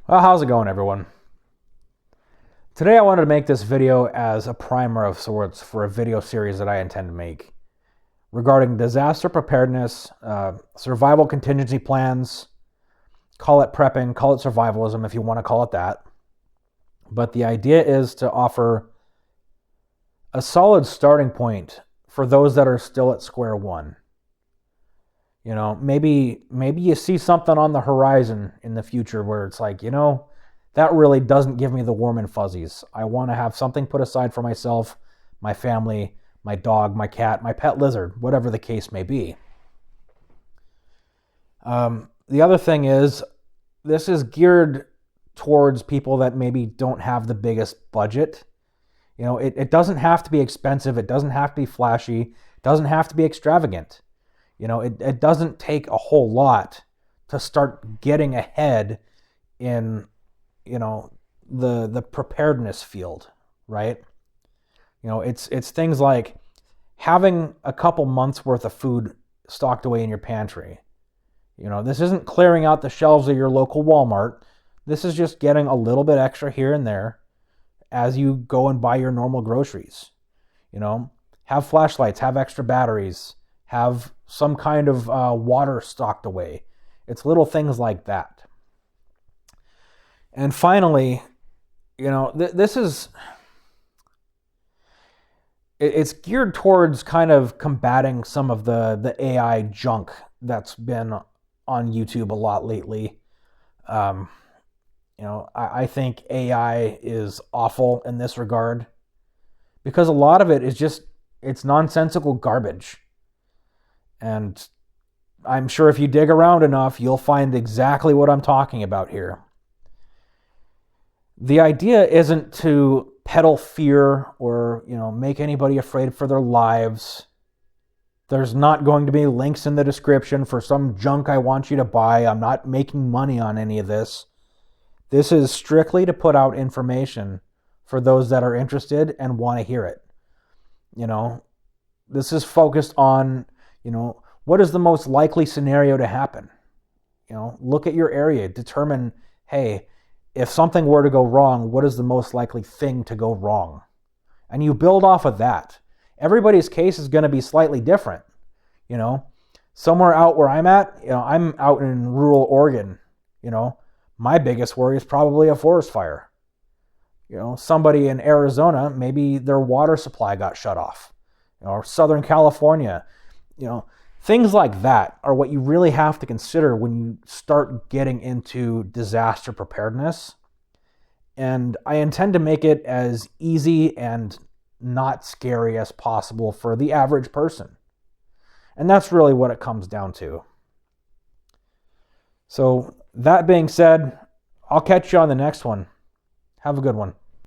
Well, how's it going, everyone? Today I wanted to make this video as a primer of sorts for a video series that I intend to make regarding disaster preparedness, survival contingency plans, call it prepping, call it survivalism if you want to call it that. But the idea is to offer a solid starting point for those that are still at square one. You know, maybe you see something on the horizon in the future where it's like, that really doesn't give me the warm and fuzzies. I want to have something put aside for myself, my family, my dog, my cat, my pet lizard, whatever the case may be. The other thing is, this is geared towards people that maybe don't have the biggest budget. It doesn't have to be expensive. It doesn't have to be flashy. It doesn't have to be extravagant. It doesn't take a whole lot to start getting ahead in, the preparedness field, right? It's things like having a couple months worth of food stocked away in your pantry. This isn't clearing out the shelves of your local Walmart. This is just getting a little bit extra here and there as you go and buy your normal groceries. Have flashlights, have extra batteries, have some kind of water stocked away. It's little things like that. And finally, it's geared towards kind of combating some of the AI junk that's been on YouTube a lot lately. I think AI is awful in this regard because a lot of it is it's nonsensical garbage. And I'm sure if you dig around enough, you'll find exactly what I'm talking about here. The idea isn't to peddle fear or, make anybody afraid for their lives. There's not going to be links in the description for some junk I want you to buy. I'm not making money on any of this. This is strictly to put out information for those that are interested and want to hear it. This is focused on, what is the most likely scenario to happen? Look at your area, determine, hey, if something were to go wrong, what is the most likely thing to go wrong? And you build off of that. Everybody's case is going to be slightly different. Somewhere out where I'm at, I'm out in rural Oregon. My biggest worry is probably a forest fire. Somebody in Arizona, maybe their water supply got shut off. Or Southern California, things like that are what you really have to consider when you start getting into disaster preparedness. And I intend to make it as easy and not scary as possible for the average person. And that's really what it comes down to. So that being said, I'll catch you on the next one. Have a good one.